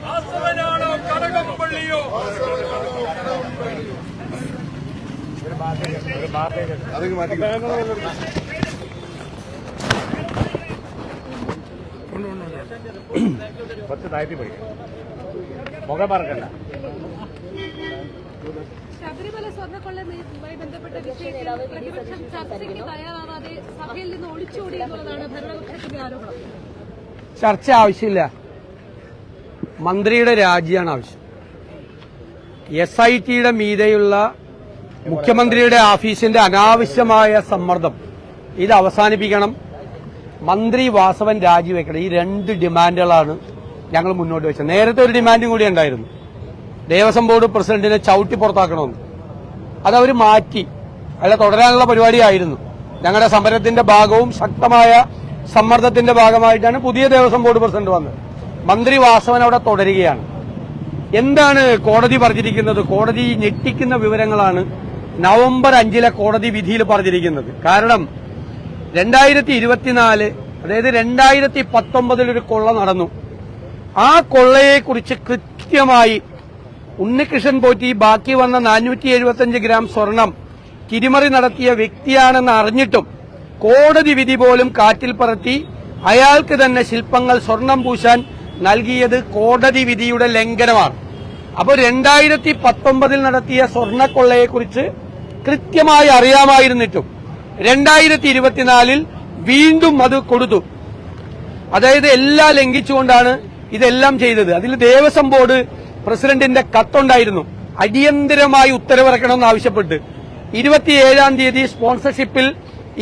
വാസവനാണോ കടകംപള്ളിയോ? ശബരിമല സ്വർണ്ണക്കൊള്ളയുമായി ബന്ധപ്പെട്ട വിഷയത്തിൽ പ്രതിപക്ഷം ചർച്ചയ്ക്ക് തയ്യാറാവാതെ സഭയിൽ നിന്ന് ഒളിച്ചോടി എന്നുള്ളതാണ് ഭരണപക്ഷത്തിന്റെ ആരോപണം. ചർച്ച ആവശ്യമില്ല. മന്ത്രിയുടെ രാജിയാണ് ആവശ്യം. SITയുടെ മീതെയുള്ള മുഖ്യമന്ത്രിയുടെ ഓഫീസിന്റെ അനാവശ്യമായ സമ്മർദ്ദം ഇത് അവസാനിപ്പിക്കണം. മന്ത്രി വാസവൻ രാജിവെക്കണം. ഈ രണ്ട് ഡിമാൻഡുകളാണ് ഞങ്ങൾ മുന്നോട്ട് വെച്ചത്. നേരത്തെ ഒരു ഡിമാൻഡും കൂടി ഉണ്ടായിരുന്നു, ദേവസ്വം ബോർഡ് പ്രസിഡന്റിനെ ചവിട്ടി പുറത്താക്കണമെന്ന്. അതവർ മാറ്റി. അല്ല, തുടരാനുള്ള പരിപാടിയായിരുന്നു. ഞങ്ങളുടെ സമരത്തിന്റെ ഭാഗവും ശക്തമായ സമ്മർദ്ദത്തിന്റെ ഭാഗമായിട്ടാണ് പുതിയ ദേവസ്വം ബോർഡ് പ്രസിഡന്റ് വന്നത്. മന്ത്രി വാസവൻ അവിടെ തുടരുകയാണ്. എന്താണ് കോടതി പറഞ്ഞിരിക്കുന്നത്? കോടതി ഞെട്ടിക്കുന്ന വിവരങ്ങളാണ് നവംബർ 5 കോടതി വിധിയിൽ പറഞ്ഞിരിക്കുന്നത്. കാരണം 2024 അതായത് 2019 ഒരു കൊള്ള നടന്നു. ആ കൊള്ളയെക്കുറിച്ച് കൃത്യമായി ഉണ്ണികൃഷ്ണൻ പോറ്റി ബാക്കി വന്ന 475 ഗ്രാം സ്വർണം തിരിമറി നടത്തിയ വ്യക്തിയാണെന്ന് അറിഞ്ഞിട്ടും കോടതി വിധി പോലും കാറ്റിൽ പറത്തി അയാൾക്ക് തന്നെ ശില്പങ്ങൾ സ്വർണം പൂശാൻ നൽകിയത് കോടതി വിധിയുടെ ലംഘനമാണ്. അപ്പോൾ 2019 നടത്തിയ സ്വർണ്ണക്കൊള്ളയെക്കുറിച്ച് കൃത്യമായി അറിയാമായിരുന്നിട്ടും 2024 വീണ്ടും അത് കൊടുത്തു. അതായത് എല്ലാം ലംഘിച്ചുകൊണ്ടാണ് ഇതെല്ലാം ചെയ്തത്. അതിൽ ദേവസ്വം ബോർഡ് പ്രസിഡന്റിന്റെ കത്തുണ്ടായിരുന്നു, അടിയന്തരമായി ഉത്തരവിറക്കണമെന്ന് ആവശ്യപ്പെട്ട്. 27-ാം തീയതി സ്പോൺസർഷിപ്പിൽ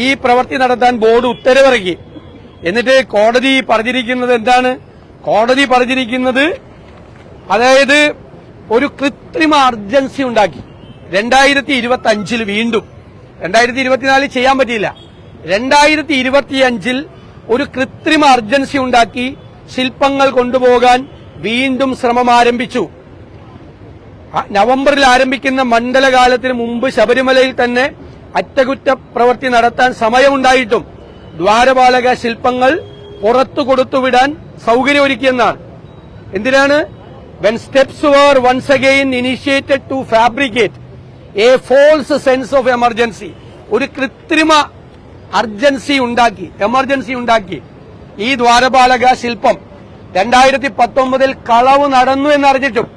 ഈ പ്രവൃത്തി നടത്താൻ ബോർഡ് ഉത്തരവിറക്കി. എന്നിട്ട് കോടതി പറഞ്ഞിരിക്കുന്നത് എന്താണ്? കോടതി പറഞ്ഞിരിക്കുന്നത് അതായത് ഒരു കൃത്രിമ അർജൻസി ഉണ്ടാക്കി. 2025 വീണ്ടും 2024 ചെയ്യാൻ പറ്റിയില്ല. 2025 ഒരു കൃത്രിമ അർജൻസി ഉണ്ടാക്കി ശില്പങ്ങൾ കൊണ്ടുപോകാൻ വീണ്ടും ശ്രമം ആരംഭിച്ചു. നവംബറിൽ ആരംഭിക്കുന്ന മണ്ഡലകാലത്തിന് മുമ്പ് ശബരിമലയിൽ തന്നെ അറ്റകുറ്റ പ്രവൃത്തി നടത്താൻ സമയമുണ്ടായിട്ടും ദ്വാരപാലക ശില്പങ്ങൾ പുറത്തു കൊടുത്തുവിടാൻ സൌകര്യമൊരുക്കിയെന്നാണ്. എന്തിനാണ്? when steps were once again initiated to fabricate a false sense of emergency, ഒരു കൃത്രിമ എമർജൻസി ഉണ്ടാക്കി ഈ ദ്വാരപാലക ശില്പം 2019 കളവ് നടന്നു എന്നറിഞ്ഞിട്ടും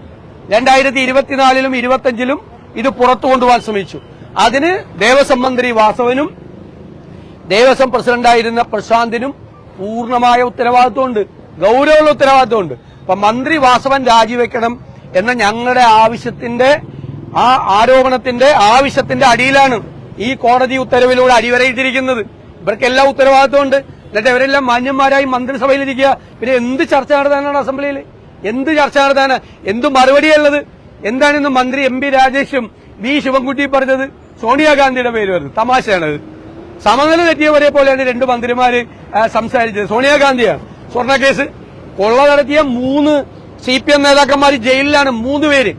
2024 25 ഇത് പുറത്തു കൊണ്ടുപോകാൻ ശ്രമിച്ചു. അതിന് ദേവസ്വം മന്ത്രി വാസവനും ദേവസ്വം പ്രസിഡന്റായിരുന്ന പ്രശാന്തിനും പൂർണ്ണമായ ഉത്തരവാദിത്വമുണ്ട്, ഗൌരവമുള്ള ഉത്തരവാദിത്വമുണ്ട്. അപ്പൊ മന്ത്രി വാസവൻ രാജിവെക്കണം എന്ന ഞങ്ങളുടെ ആ ആരോപണത്തിന്റെ ആവശ്യത്തിന്റെ അടിയിലാണ് ഈ കോടതി ഉത്തരവിലൂടെ അടിവരയിട്ടിരിക്കുന്നത്. ഇവർക്കെല്ലാം ഉത്തരവാദിത്വമുണ്ട്. എന്നിട്ട് ഇവരെല്ലാം മാന്യന്മാരായി മന്ത്രിസഭയിലിരിക്കുക. പിന്നെ എന്ത് ചർച്ച നടത്താനാണ് അസംബ്ലിയിൽ? എന്ത് ചർച്ച നടത്താനാണ്? എന്ത് മറുപടിയുള്ളത്? എന്താണിന്ന് മന്ത്രി MP രാജേഷും വി ശിവൻകുട്ടി പറഞ്ഞത്? സോണിയാഗാന്ധിയുടെ പേര് വരുന്നത് തമാശയാണത്. സമനില തെറ്റിയവരെ പോലെയാണ് രണ്ട് മന്ത്രിമാര് സംസാരിച്ചത്. സോണിയാഗാന്ധിയാണ് സ്വർണ്ണക്കേസ് കൊള്ള നടത്തിയ 3 CPM നേതാക്കന്മാർ ജയിലിലാണ്. 3 പേര്,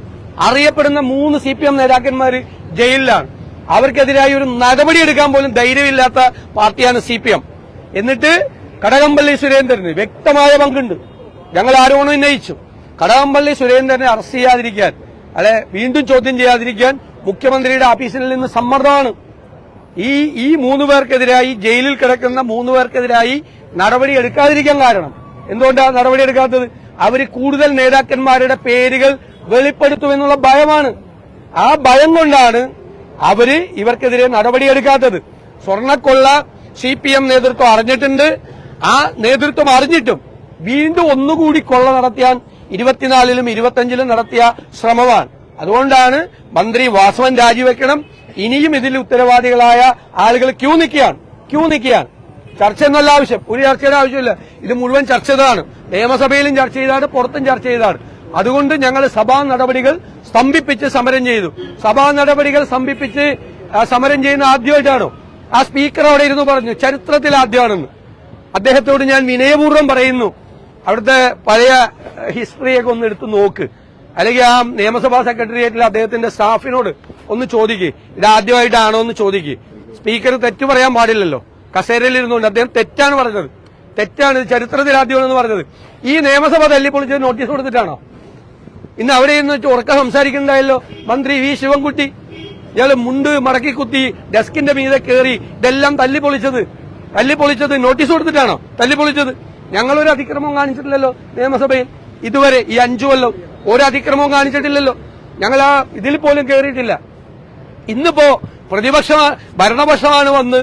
അറിയപ്പെടുന്ന 3 CPM നേതാക്കന്മാർ ജയിലിലാണ്. അവർക്കെതിരായി ഒരു നടപടിയെടുക്കാൻ പോലും ധൈര്യമില്ലാത്ത പാർട്ടിയാണ് CPM. എന്നിട്ട് കടകംപള്ളി സുരേന്ദ്രന് വ്യക്തമായ പങ്കുണ്ട്. ഞങ്ങൾ ആരോപണം ഉന്നയിച്ചു. കടകംപള്ളി സുരേന്ദ്രനെ അറസ്റ്റ് ചെയ്യാതിരിക്കാൻ, വീണ്ടും ചോദ്യം ചെയ്യാതിരിക്കാൻ മുഖ്യമന്ത്രിയുടെ ഓഫീസിൽ നിന്ന് സമ്മർദ്ദമാണ്. ഈ 3 പേർക്കെതിരായി, ജയിലിൽ കിടക്കുന്ന 3 പേർക്കെതിരായി നടപടി എടുക്കാതിരിക്കാൻ കാരണം എന്തുകൊണ്ടാണ് നടപടിയെടുക്കാത്തത്? അവര് കൂടുതൽ നേതാക്കന്മാരുടെ പേരുകൾ വെളിപ്പെടുത്തുമെന്നുള്ള ഭയമാണ്. ആ ഭയം കൊണ്ടാണ് അവര് ഇവർക്കെതിരെ നടപടിയെടുക്കാത്തത്. സ്വർണ്ണക്കൊള്ള CPM നേതൃത്വം അറിഞ്ഞിട്ടുണ്ട്. ആ നേതൃത്വം അറിഞ്ഞിട്ടും വീണ്ടും ഒന്നുകൂടി കൊള്ള നടത്തിയാൻ 24-ലും 25-ലും നടത്തിയ ശ്രമമാണ്. അതുകൊണ്ടാണ് മന്ത്രി വാസവൻ രാജിവെക്കണം. ഇനിയും ഇതിൽ ഉത്തരവാദികളായ ആളുകൾ ക്യൂ നിൽക്കുകയാണ്. ചർച്ച എന്നല്ല ആവശ്യം, ഒരു ചർച്ചയുടെ ആവശ്യമില്ല. ഇത് മുഴുവൻ ചർച്ച ചെയ്തതാണ്. നിയമസഭയിലും ചർച്ച ചെയ്തതാണ്, പുറത്തും ചർച്ച ചെയ്തതാണ്. അതുകൊണ്ട് ഞങ്ങൾ സഭാ നടപടികൾ സ്തംഭിപ്പിച്ച് സമരം ചെയ്തു. സഭാ നടപടികൾ സ്തംഭിപ്പിച്ച് സമരം ചെയ്യുന്ന ആദ്യമായിട്ടാണോ? ആ സ്പീക്കർ അവിടെ ഇരുന്ന് പറഞ്ഞു ചരിത്രത്തിൽ ആദ്യമാണെന്ന്. അദ്ദേഹത്തോട് ഞാൻ വിനയപൂർവ്വം പറയുന്നു, അവിടുത്തെ പഴയ ഹിസ്റ്ററിയൊക്കെ ഒന്ന് എടുത്തു നോക്ക്. അല്ലെങ്കിൽ ആ നിയമസഭാ സെക്രട്ടേറിയറ്റിൽ അദ്ദേഹത്തിന്റെ സ്റ്റാഫിനോട് ഒന്ന് ചോദിക്കുക, ഇതാദ്യമായിട്ടാണോ എന്ന് ചോദിക്കുക. സ്പീക്കർ തെറ്റു പറയാൻ പാടില്ലല്ലോ. കസേരയിലിരുന്നുകൊണ്ട് അദ്ദേഹം തെറ്റാണ് പറഞ്ഞത്, തെറ്റാണ്, ചരിത്രത്തിൽ ആദ്യമാണെന്ന് പറഞ്ഞത്. ഈ നിയമസഭ തല്ലിപ്പൊളിച്ചത് നോട്ടീസ് കൊടുത്തിട്ടാണോ? ഇന്ന് അവിടെ നിന്ന് ഉറക്കം സംസാരിക്കുന്നുണ്ടായല്ലോ മന്ത്രി വി ശിവൻകുട്ടി. ഇയാള് മുണ്ട് മടക്കി കുത്തി ഡെസ്കിന്റെ മീതെ കയറി ഇതെല്ലാം തല്ലിപ്പൊളിച്ചത് നോട്ടീസ് കൊടുത്തിട്ടാണോ തല്ലിപ്പൊളിച്ചത്? ഞങ്ങളൊരു അതിക്രമവും കാണിച്ചിട്ടില്ലല്ലോ നിയമസഭയിൽ ഇതുവരെ. ഈ 5 കൊല്ലം ഒരു അതിക്രമവും കാണിച്ചിട്ടില്ലല്ലോ. ഞങ്ങൾ ആ ഇതിൽ പോലും കയറിയിട്ടില്ല. ഇന്നിപ്പോ ഭരണപക്ഷമാണ് വന്ന്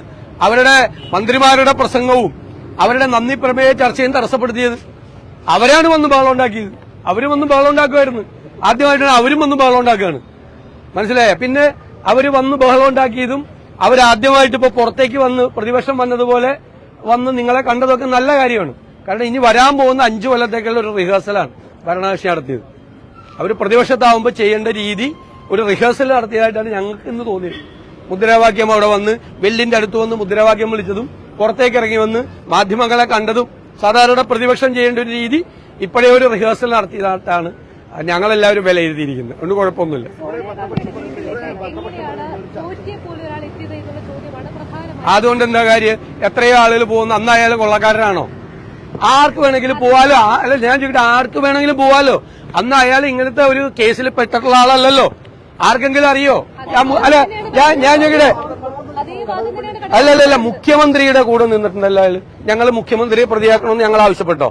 അവരുടെ മന്ത്രിമാരുടെ പ്രസംഗവും അവരുടെ നന്ദി പ്രമേയ ചർച്ചയും തടസ്സപ്പെടുത്തിയത്. അവരാണ് വന്ന് ബഹളം ഉണ്ടാക്കിയത്. അവരും വന്ന് ബഹളം ഉണ്ടാക്കുമായിരുന്നു. ആദ്യമായിട്ടാണ് അവരും വന്ന് ബഹളം ഉണ്ടാക്കുകയാണ്. മനസ്സിലായ? പിന്നെ അവര് വന്ന് ബഹളം ഉണ്ടാക്കിയതും അവരാദ്യമായിട്ട് ഇപ്പൊ പുറത്തേക്ക് വന്ന് പ്രതിപക്ഷം വന്നതുപോലെ വന്ന് നിങ്ങളെ കണ്ടതൊക്കെ നല്ല കാര്യമാണ്. കാരണം ഇനി വരാൻ പോകുന്ന 5 കൊല്ലത്തേക്കുള്ള ഒരു റിഹേഴ്സലാണ് ഭരണകക്ഷി നടത്തിയത്. അവർ പ്രതിപക്ഷത്താവുമ്പോൾ ചെയ്യേണ്ട രീതി ഒരു റിഹേഴ്സൽ നടത്തിയതായിട്ടാണ് ഞങ്ങൾക്ക് ഇന്ന് തോന്നിയത്. മുദ്രാവാക്യം അവിടെ വന്ന് വെല്ലിന്റെ അടുത്ത് വന്ന് മുദ്രാവാക്യം വിളിച്ചതും പുറത്തേക്ക് ഇറങ്ങി വന്ന് മാധ്യമങ്ങളെ കണ്ടതും സാധാരണ പ്രതിപക്ഷം ചെയ്യേണ്ട ഒരു രീതി ഇപ്പോഴേ ഒരു റിഹേഴ്സൽ നടത്തിയതായിട്ടാണ് ഞങ്ങളെല്ലാവരും വിലയിരുത്തിയിരിക്കുന്നത്. അതുകൊണ്ട് കുഴപ്പമൊന്നുമില്ല. അതുകൊണ്ട് എന്താ കാര്യം? എത്രയോ ആളുകൾ പോകുന്നു. അന്നായാലും കൊള്ളക്കാരനാണോ? ആർക്ക് വേണമെങ്കിലും പോവാലോ. അല്ല, ഞാൻ ചോദിക്കട്ടെ, ആർക്ക് വേണമെങ്കിലും പോവാലോ. അന്ന് അയാൾ ഇങ്ങനത്തെ ഒരു കേസിൽ പെട്ടിട്ടുള്ള ആളല്ലല്ലോ. ആർക്കെങ്കിലും അറിയോ? അല്ല, ഞാൻ ചോദിക്കട്ടെ, അല്ലല്ല, മുഖ്യമന്ത്രിയുടെ കൂടെ നിന്നിട്ടുണ്ടല്ലോ അയാൾ. ഞങ്ങൾ മുഖ്യമന്ത്രിയെ പ്രതിയാക്കണമെന്ന് ഞങ്ങൾ ആവശ്യപ്പെട്ടോ?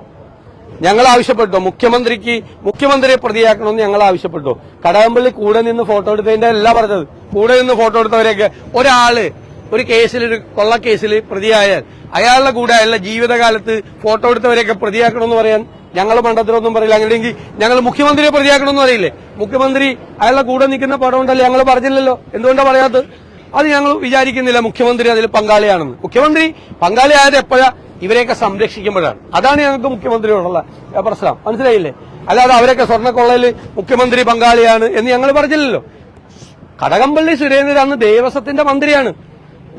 മുഖ്യമന്ത്രിയെ പ്രതിയാക്കണമെന്ന് ഞങ്ങൾ ആവശ്യപ്പെട്ടോ? കടകംപള്ളി കൂടെ നിന്ന് ഫോട്ടോ എടുത്തതിന്റെ അല്ല പറഞ്ഞത്. കൂടെ നിന്ന് ഫോട്ടോ എടുത്തവരെയൊക്കെ ഒരാള് ഒരു കേസിൽ, ഒരു കൊള്ളക്കേസിൽ പ്രതിയായാൽ അയാളുടെ കൂടെ അയാളുടെ ജീവിതകാലത്ത് ഫോട്ടോ എടുത്തവരെയൊക്കെ പ്രതിയാക്കണമെന്ന് പറയാൻ ഞങ്ങൾ മണ്ടത്തിലൊന്നും പറയില്ല. അങ്ങനെയെങ്കിൽ ഞങ്ങൾ മുഖ്യമന്ത്രിയെ പ്രതിയാക്കണമെന്ന് പറയില്ലേ? മുഖ്യമന്ത്രി അയാളുടെ കൂടെ നിൽക്കുന്ന പടം ഉണ്ടല്ലേ, ഞങ്ങൾ പറഞ്ഞില്ലല്ലോ. എന്തുകൊണ്ടാണ് പറയാത്തത്? അത് ഞങ്ങൾ വിചാരിക്കുന്നില്ല മുഖ്യമന്ത്രി അതിൽ പങ്കാളിയാണെന്ന്. മുഖ്യമന്ത്രി പങ്കാളിയായത് എപ്പോഴാ? ഇവരെയൊക്കെ സംരക്ഷിക്കുമ്പോഴാണ്. അതാണ് ഞങ്ങൾക്ക് മുഖ്യമന്ത്രിയോടുള്ള പ്രശ്നം. മനസ്സിലായില്ലേ? അല്ലാതെ അവരൊക്കെ സ്വർണ്ണക്കൊള്ളയിൽ മുഖ്യമന്ത്രി പങ്കാളിയാണ് എന്ന് ഞങ്ങൾ പറഞ്ഞില്ലല്ലോ. കടകംപള്ളി സുരേന്ദ്രൻ അന്ന് ദേവസ്വത്തിന്റെ മന്ത്രിയാണ്.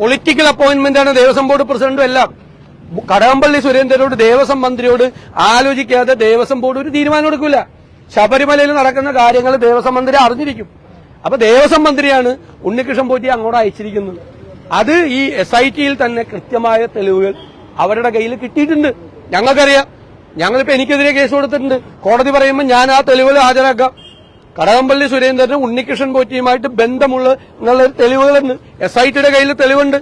പൊളിറ്റിക്കൽ അപ്പോയിന്റ്മെന്റ് ആണ്, ദേവസ്വം ബോർഡ് പ്രസിഡന്റും എല്ലാം. കടകംപള്ളി സുരേന്ദ്രനോട്, ദേവസ്വം മന്ത്രിയോട് ആലോചിക്കാതെ ദേവസ്വം ബോർഡ് ഒരു തീരുമാനം എടുക്കില്ല. ശബരിമലയിൽ നടക്കുന്ന കാര്യങ്ങൾ ദേവസ്വം മന്ത്രി അറിഞ്ഞിരിക്കും. അപ്പൊ ദേവസ്വം മന്ത്രിയാണ് ഉണ്ണികൃഷ്ണൻ പോറ്റി അങ്ങോട്ട് അയച്ചിരിക്കുന്നത്. അത് ഈ SITയിൽ തന്നെ കൃത്യമായ തെളിവുകൾ അവരുടെ കയ്യിൽ കിട്ടിയിട്ടുണ്ട്. ഞങ്ങൾക്കറിയാം. ഞങ്ങളിപ്പോ എനിക്കെതിരെ കേസ് കൊടുത്തിട്ടുണ്ട്. കോടതി പറയുമ്പോൾ ഞാൻ ആ തെളിവുകൾ ഹാജരാക്കാം. കടകംപള്ളി സുരേന്ദ്രന് ഉണ്ണികൃഷ്ണൻ പോറ്റിയുമായിട്ട് ബന്ധമുള്ള എന്നുള്ള തെളിവുകളുണ്ട്. SITയുടെ കയ്യിൽ തെളിവുണ്ട്.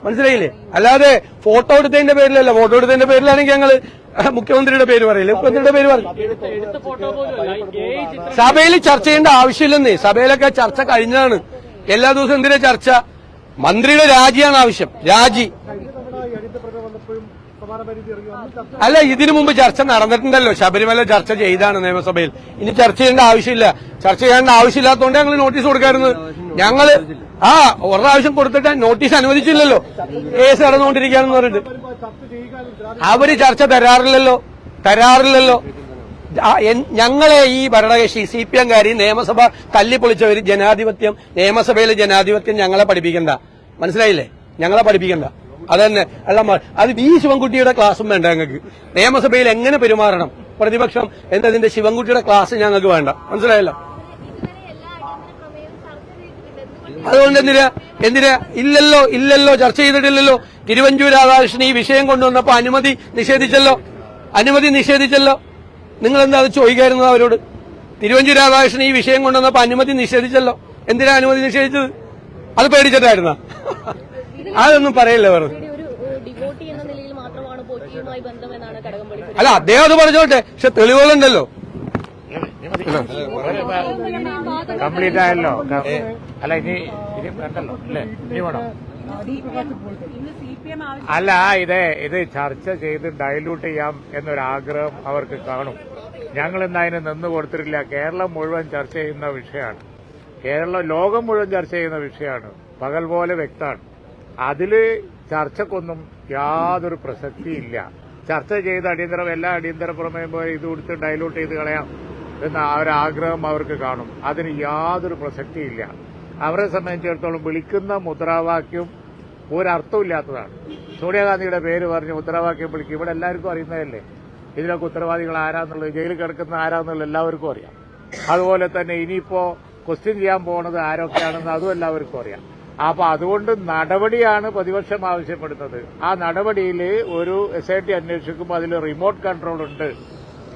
മനസ്സിലായില്ലേ? അല്ലാതെ ഫോട്ടോ എടുത്തതിന്റെ പേരിലല്ല. ഫോട്ടോ എടുത്തതിന്റെ പേരിലാണെങ്കിൽ ഞങ്ങൾ മുഖ്യമന്ത്രിയുടെ പേര് പറയില്ല, മുഖ്യമന്ത്രിയുടെ പേര് പറയും. സഭയിൽ ചർച്ച ചെയ്യേണ്ട ആവശ്യമില്ലെന്നേ. സഭയിലൊക്കെ ചർച്ച കഴിഞ്ഞതാണ്. എല്ലാ ദിവസവും എന്തിനാ ചർച്ച? മന്ത്രിയുടെ രാജിയാണ് ആവശ്യം. രാജി അല്ല, ഇതിനു മുമ്പ് ചർച്ച നടന്നിട്ടുണ്ടല്ലോ. ശബരിമല ചർച്ച ചെയ്താണ് നിയമസഭയിൽ. ഇനി ചർച്ച ചെയ്യേണ്ട ആവശ്യമില്ല. ചർച്ച ചെയ്യേണ്ട ആവശ്യമില്ലാത്തതുകൊണ്ട് ഞങ്ങൾ നോട്ടീസ് കൊടുക്കാറുണ്ട്. ഞങ്ങള് ഒരു പ്രാവശ്യം കൊടുത്തിട്ട് നോട്ടീസ് അനുവദിച്ചില്ലല്ലോ. കേസ് നടന്നുകൊണ്ടിരിക്കുകയാണെന്ന് പറഞ്ഞിട്ട് അവര് ചർച്ച തരാറില്ലല്ലോ. ഞങ്ങളെ ഈ ഭരണകക്ഷി CPM-കാരി നിയമസഭ തല്ലിപ്പൊളിച്ചവര് നിയമസഭയിലെ ജനാധിപത്യം ഞങ്ങളെ പഠിപ്പിക്കണ്ട. മനസ്സിലായില്ലേ? ഞങ്ങളെ പഠിപ്പിക്കണ്ട. അതന്നെ. അല്ല, അത് വി ശിവൻകുട്ടിയുടെ ക്ലാസ്സും വേണ്ട ഞങ്ങൾക്ക്. നിയമസഭയിൽ എങ്ങനെ പെരുമാറണം പ്രതിപക്ഷം എന്നതിന്റെ ശിവൻകുട്ടിയുടെ ക്ലാസ് ഞങ്ങൾക്ക് വേണ്ട. മനസ്സിലായല്ലോ? അതുകൊണ്ട് എന്തിനാ ഇല്ലല്ലോ ചർച്ച ചെയ്തിട്ടില്ലല്ലോ. തിരുവഞ്ചൂർ രാധാകൃഷ്ണൻ ഈ വിഷയം കൊണ്ടുവന്നപ്പോ അനുമതി നിഷേധിച്ചല്ലോ. നിങ്ങൾ എന്താ അത് ചോദിക്കായിരുന്നത് അവരോട്? തിരുവഞ്ചൂർ രാധാകൃഷ്ണൻ ഈ വിഷയം കൊണ്ടുവന്നപ്പോ അനുമതി നിഷേധിച്ചല്ലോ. എന്തിനാ അനുമതി നിഷേധിച്ചത്? അത് പേടിച്ചിട്ടായിരുന്ന? അതൊന്നും പറയല്ലേ പറഞ്ഞു. അല്ല, അദ്ദേഹം അത് പറഞ്ഞോട്ടെ. പക്ഷെ തെളിവുകളുണ്ടല്ലോ. കംപ്ലീറ്റ് ആയല്ലോ. അല്ല, ഇനി വേണ്ടല്ലോ അല്ലേ? ഇനി വേണോ? അല്ല, ഇത് ചർച്ച ചെയ്ത് ഡയലൂട്ട് ചെയ്യാം എന്നൊരാഗ്രഹം അവർക്ക് കാണും. ഞങ്ങൾ ഇന്ന് അതിന് നിന്ന് കൊടുത്തിട്ടില്ല. കേരളം മുഴുവൻ ചർച്ച ചെയ്യുന്ന വിഷയമാണ്. ലോകം മുഴുവൻ ചർച്ച ചെയ്യുന്ന വിഷയമാണ്. പകൽ പോലെ വ്യക്തമാണ്. അതില് ചർച്ചക്കൊന്നും യാതൊരു പ്രസക്തിയില്ല. ചർച്ച ചെയ്ത് എല്ലാ അടിയന്തര പ്രമേയം പോലെ ഇത് കൊടുത്ത് ഡയലൂട്ട് ചെയ്ത് കളയാം എന്ന ഒരാഗ്രഹം അവർക്ക് കാണും. അതിന് യാതൊരു പ്രസക്തിയില്ല. അവരെ സംബന്ധിച്ചിടത്തോളം വിളിക്കുന്ന മുദ്രാവാക്യം ഒരർത്ഥമില്ലാത്തതാണ്. സോണിയാഗാന്ധിയുടെ പേര് പറഞ്ഞ് മുദ്രാവാക്യം വിളിക്കും. ഇവിടെ എല്ലാവർക്കും അറിയുന്നതല്ലേ ഇതിനൊക്കെ ഉത്തരവാദികൾ ആരാന്നുള്ളത്, ജയിലിൽ കിടക്കുന്ന ആരാന്നുള്ളത് എല്ലാവർക്കും അറിയാം. അതുപോലെ തന്നെ ഇനിയിപ്പോ ക്വസ്റ്റ്യൻ ചെയ്യാൻ പോകുന്നത് ആരൊക്കെയാണെന്ന് അതും എല്ലാവർക്കും അറിയാം. അപ്പൊ അതുകൊണ്ട് നടപടിയാണ് പ്രതിപക്ഷം ആവശ്യപ്പെടുന്നത്. ആ നടപടിയിൽ ഒരു SIT അന്വേഷിക്കുമ്പോൾ അതിൽ റിമോട്ട് കൺട്രോൾ ഉണ്ട്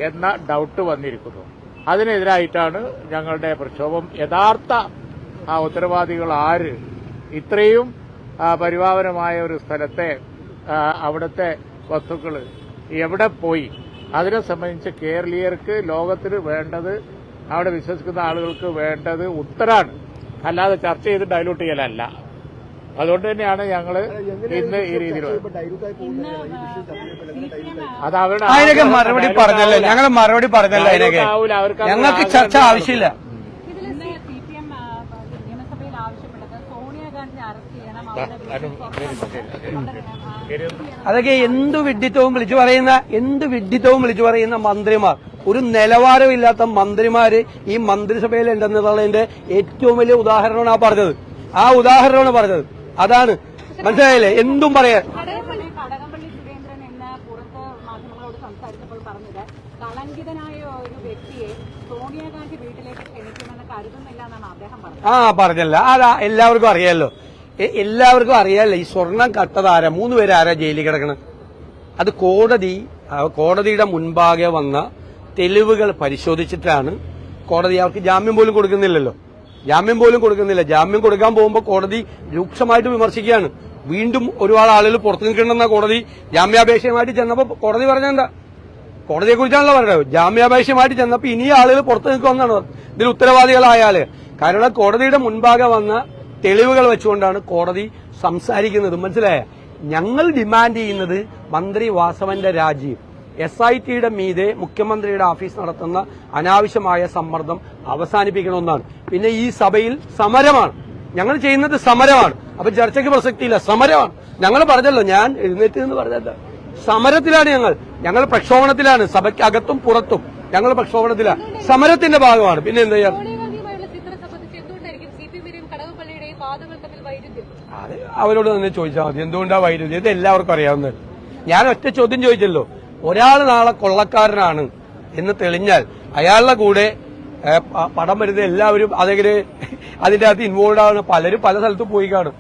എന്ന ഡൌട്ട് വന്നിരിക്കുന്നു. അതിനെതിരായിട്ടാണ് ഞങ്ങളുടെ പ്രക്ഷോഭം. യഥാർത്ഥ ഉത്തരവാദികൾ ആര്? ഇത്രയും പരിപാവനമായ ഒരു സ്ഥലത്തെ അവിടുത്തെ വസ്തുക്കൾ എവിടെ പോയി? അതിനെ സംബന്ധിച്ച് കേരളീയർക്ക്, ലോകത്തിന് വേണ്ടത്, അവിടെ വിശ്വസിക്കുന്ന ആളുകൾക്ക് വേണ്ടത് ഉത്തരാണ്, അല്ലാതെ ചർച്ച ചെയ്ത് ഡൈലൂട്ട് ചെയ്യലല്ല. അതുകൊണ്ട് തന്നെയാണ് ഞങ്ങൾ ഇന്ന് ഈ രീതിയിൽ അത് അവരുടെ അതിനൊക്കെ മറുപടി പറഞ്ഞല്ലോ, ഞങ്ങൾ മറുപടി പറഞ്ഞല്ലോ. അതിനൊക്കെ ഞങ്ങൾക്ക് ചർച്ച ആവശ്യമില്ല. അതൊക്കെ എന്ത് വിഡ്ഢിത്തവും വിളിച്ചു പറയുന്ന മന്ത്രിമാർ, ഒരു നിലവാരമില്ലാത്ത മന്ത്രിമാര് ഈ മന്ത്രിസഭയിൽ ഉണ്ടെന്നുള്ളതിന്റെ ഏറ്റവും വലിയ ഉദാഹരണമാണ് ആ പറഞ്ഞത്. അതാണ് മനസ്സിലായില്ലേ? എന്തും പറയാൻ കടകംപള്ളി സുരേന്ദ്രൻ എന്ന പുറത്ത് മാധ്യമങ്ങളോട് സംസാരിച്ചപ്പോൾ പറഞ്ഞത് കളങ്കിതനായ ഒരു വ്യക്തിയെ സോണിയാഗാന്ധി വീട്ടിലേക്ക് ക്ഷണിക്കുമെന്ന് കരുതുന്നില്ല എന്നാണ് അദ്ദേഹം പറഞ്ഞത്. പറഞ്ഞല്ല, അതാ എല്ലാവർക്കും അറിയാലോ. ഈ സ്വർണം കട്ടതാരാ? 3 പേരാരാ ജയിലിൽ കിടക്കണം? അത് കോടതിയുടെ മുൻപാകെ വന്ന തെളിവുകൾ പരിശോധിച്ചിട്ടാണ് കോടതി. അവർക്ക് ജാമ്യം പോലും കൊടുക്കുന്നില്ല. ജാമ്യം കൊടുക്കാൻ പോകുമ്പോൾ കോടതി രൂക്ഷമായിട്ട് വിമർശിക്കുകയാണ്. വീണ്ടും ഒരുപാട് ആളുകൾ പുറത്തു നിൽക്കണമെന്ന കോടതി ജാമ്യാപേക്ഷയുമായിട്ട് ചെന്നപ്പോൾ കോടതി പറഞ്ഞെന്താ? കോടതിയെക്കുറിച്ചാണല്ലോ പറഞ്ഞത്. ജാമ്യാപേക്ഷയുമായിട്ട് ചെന്നപ്പോൾ ഇനി ആളുകൾ പുറത്തു നിൽക്കുമെന്നാണ് ഇതിൽ ഉത്തരവാദികളായാല്. കാരണം കോടതിയുടെ മുൻപാകെ വന്ന തെളിവുകൾ വെച്ചുകൊണ്ടാണ് കോടതി സംസാരിക്കുന്നത്. മനസ്സിലായ? ഞങ്ങൾ ഡിമാൻഡ് ചെയ്യുന്നത് മന്ത്രി വാസവന്റെ രാജി, SITയുടെ മീതെ മുഖ്യമന്ത്രിയുടെ ഓഫീസ് നടത്തുന്ന അനാവശ്യമായ സമ്മർദ്ദം അവസാനിപ്പിക്കണമെന്നാണ്. പിന്നെ ഈ സഭയിൽ സമരമാണ് ഞങ്ങൾ ചെയ്യുന്നത്. അപ്പൊ ചർച്ചയ്ക്ക് പ്രസക്തിയില്ല. സമരമാണ് ഞങ്ങൾ പറഞ്ഞല്ലോ. ഞാൻ എഴുന്നേറ്റ് എന്ന് പറഞ്ഞത് സമരത്തിലാണ്. ഞങ്ങൾ പ്രക്ഷോഭണത്തിലാണ്. സഭയ്ക്കകത്തും പുറത്തും ഞങ്ങൾ പ്രക്ഷോഭണത്തിലാണ്. സമരത്തിന്റെ ഭാഗമാണ്. പിന്നെ എന്താ ചെയ്യാം? അത് അവരോട് തന്നെ ചോദിച്ചാൽ മതി. എന്തുകൊണ്ടാ വൈരുദ്ധ്യം? ഇത് എല്ലാവർക്കും അറിയാവുന്നത്. ഞാൻ ഒറ്റ ചോദ്യം ചോദിച്ചല്ലോ. ഒരാൾ നാളെ കൊള്ളക്കാരനാണ് എന്ന് തെളിഞ്ഞാൽ അയാളുടെ കൂടെ പടം വരുന്ന എല്ലാവരും അതിന്റെ അകത്ത് ഇൻവോൾവ് ആണ്. പലരും പല സ്ഥലത്തും പോയി കാണും.